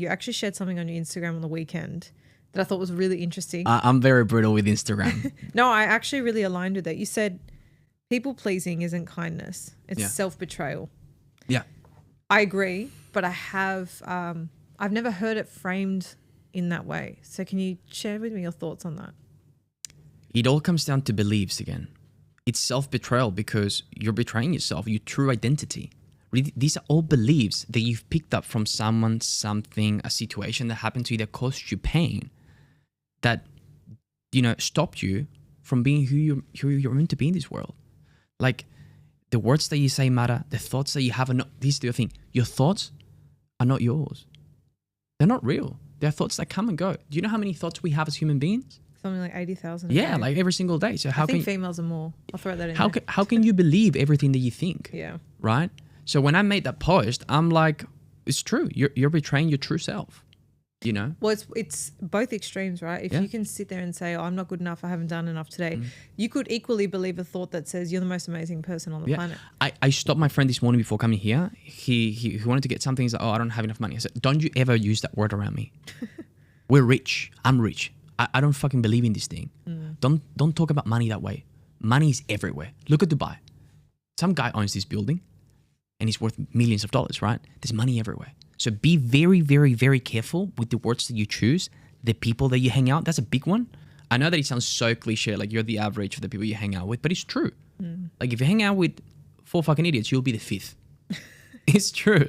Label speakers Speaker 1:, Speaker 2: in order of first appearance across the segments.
Speaker 1: you actually shared something on your Instagram on the weekend that I thought was really interesting.
Speaker 2: I'm very brutal with Instagram.
Speaker 1: No, I actually really aligned with that. You said people pleasing isn't kindness. It's
Speaker 2: Yeah.
Speaker 1: self-betrayal.
Speaker 2: Yeah.
Speaker 1: I agree, but I've never heard it framed in that way. So can you share with me your thoughts on that?
Speaker 2: It all comes down to beliefs again. It's self-betrayal because you're betraying yourself, your true identity. Really, these are all beliefs that you've picked up from someone, something, a situation that happened to you that caused you pain, that, stopped you from being who you're meant to be in this world. Like, the words that you say matter, the thoughts that you have are not, this is the other thing, your thoughts are not yours. They're not real. They're thoughts that come and go. Do you know how many thoughts we have as human beings?
Speaker 1: Something like 80,000.
Speaker 2: Yeah, like every single day. So
Speaker 1: I think females are more. I'll throw that in there.
Speaker 2: How can you believe everything that you think?
Speaker 1: Yeah.
Speaker 2: Right? So when I made that post, I'm like, it's true. You're betraying your true self.
Speaker 1: Well, it's both extremes, right? If you can sit there and say, oh, I'm not good enough, I haven't done enough today, you could equally believe a thought that says you're the most amazing person on the planet.
Speaker 2: I stopped my friend this morning before coming here. He wanted to get something. He's like, oh, I don't have enough money. I said, don't you ever use that word around me. We're rich. I'm rich. I don't fucking believe in this thing. Don't talk about money that way. Money is everywhere. Look at Dubai. Some guy owns this building and he's worth millions of dollars, right? There's money everywhere. So be very, very, very careful with the words that you choose, the people that you hang out. That's a big one. I know that it sounds so cliche, like you're the average of the people you hang out with, but it's true. Like if you hang out with 4 fucking idiots, you'll be the 5th. It's true.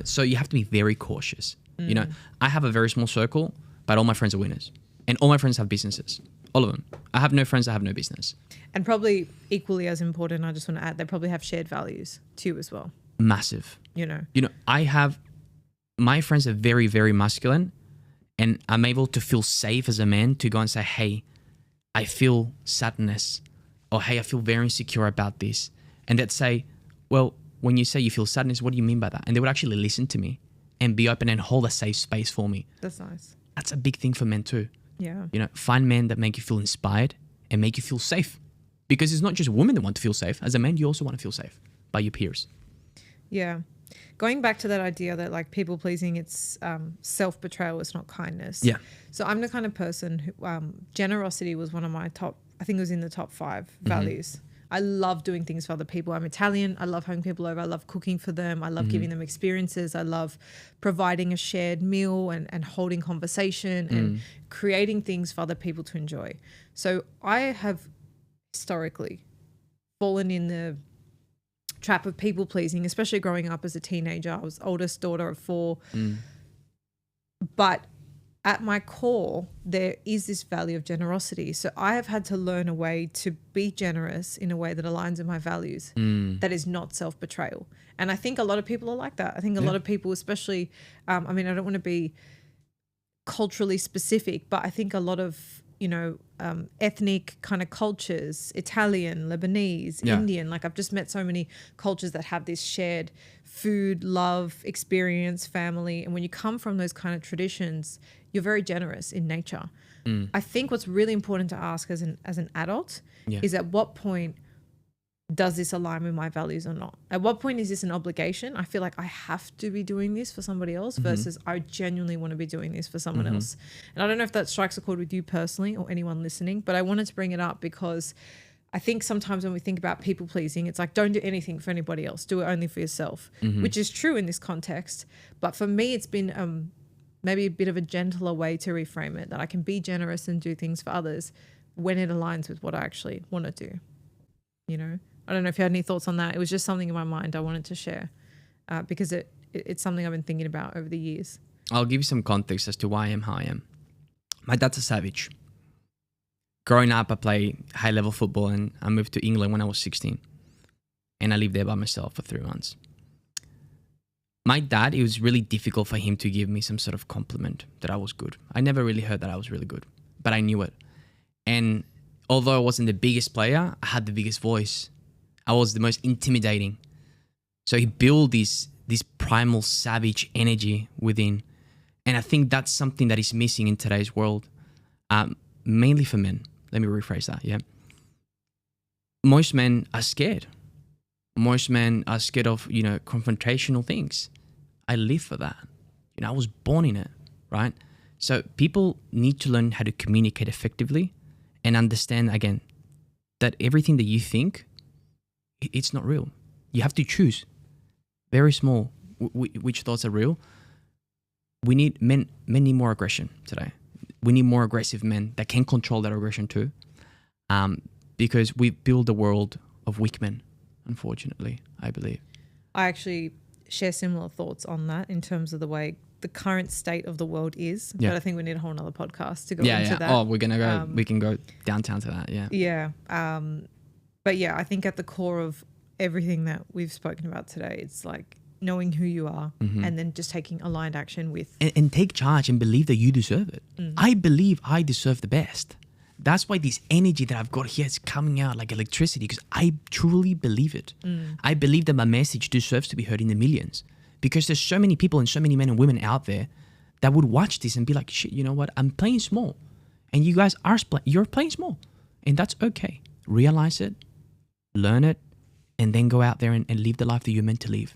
Speaker 2: So you have to be very cautious. I have a very small circle, but all my friends are winners. And all my friends have businesses. All of them. I have no friends that have no business.
Speaker 1: And probably equally as important, I just want to add, they probably have shared values too as well.
Speaker 2: Massive. I have, my friends are very, very masculine, and I'm able to feel safe as a man to go and say, hey, I feel sadness, or hey, I feel very insecure about this. And they'd say, well, when you say you feel sadness, what do you mean by that? And they would actually listen to me and be open and hold a safe space for me.
Speaker 1: That's nice.
Speaker 2: That's a big thing for men too.
Speaker 1: Yeah.
Speaker 2: Find men that make you feel inspired and make you feel safe. Because it's not just women that want to feel safe. As a man, you also want to feel safe by your peers.
Speaker 1: Yeah. Going back to that idea that like people pleasing, it's self-betrayal, it's not kindness.
Speaker 2: Yeah.
Speaker 1: So I'm the kind of person who generosity was one of my top, I think it was in the top 5 values. I love doing things for other people. I'm Italian. I love having people over. I love cooking for them. I love giving them experiences. I love providing a shared meal and holding conversation and creating things for other people to enjoy. So I have historically fallen in the trap of people pleasing, especially growing up as a teenager. I was oldest daughter of 4. But at my core, there is this value of generosity. So I have had to learn a way to be generous in a way that aligns with my values, that is not self-betrayal. And I think a lot of people are like that. I think a lot of people, especially, I don't want to be culturally specific, but I think a lot of, ethnic kind of cultures, Italian, Lebanese, Indian, like I've just met so many cultures that have this shared food, love, experience, family. And when you come from those kind of traditions, you're very generous in nature. I think what's really important to ask as an adult is at what point does this align with my values or not? At what point is this an obligation? I feel like I have to be doing this for somebody else versus I genuinely want to be doing this for someone else. And I don't know if that strikes a chord with you personally or anyone listening, but I wanted to bring it up because I think sometimes when we think about people pleasing, it's like, don't do anything for anybody else. Do it only for yourself, which is true in this context. But for me, it's been maybe a bit of a gentler way to reframe it, that I can be generous and do things for others when it aligns with what I actually want to do. I don't know if you had any thoughts on that. It was just something in my mind I wanted to share because it's something I've been thinking about over the years.
Speaker 2: I'll give you some context as to why I am how I am. My dad's a savage. Growing up, I played high-level football and I moved to England when I was 16. And I lived there by myself for 3 months. My dad, it was really difficult for him to give me some sort of compliment that I was good. I never really heard that I was really good, but I knew it. And although I wasn't the biggest player, I had the biggest voice. I was the most intimidating. So he built this primal savage energy within. And I think that's something that is missing in today's world, mainly for men. Let me rephrase that, yeah. Most men are scared. Most men are scared of, confrontational things. I live for that. You know, I was born in it, right? So people need to learn how to communicate effectively and understand, again, that everything that you think, it's not real. You have to choose. Very small, which thoughts are real. We need men need more aggression today. We need more aggressive men that can control that aggression too. Because we build a world of weak men, unfortunately, I believe.
Speaker 1: I actually share similar thoughts on that in terms of the way the current state of the world is.
Speaker 2: Yeah.
Speaker 1: But I think we need a whole nother podcast to go into that.
Speaker 2: Oh, we're gonna go. We can go downtown to that. Yeah.
Speaker 1: Yeah. But yeah, I think at the core of everything that we've spoken about today, it's like knowing who you are and then just taking aligned action with.
Speaker 2: And take charge and believe that you deserve it. I believe I deserve the best. That's why this energy that I've got here is coming out like electricity, because I truly believe it. I believe that my message deserves to be heard in the millions, because there's so many people and so many men and women out there that would watch this and be like, shit, you know what? I'm playing small. And you guys are you're playing small. And that's okay. Realize it, learn it, and then go out there and live the life that you're meant to live.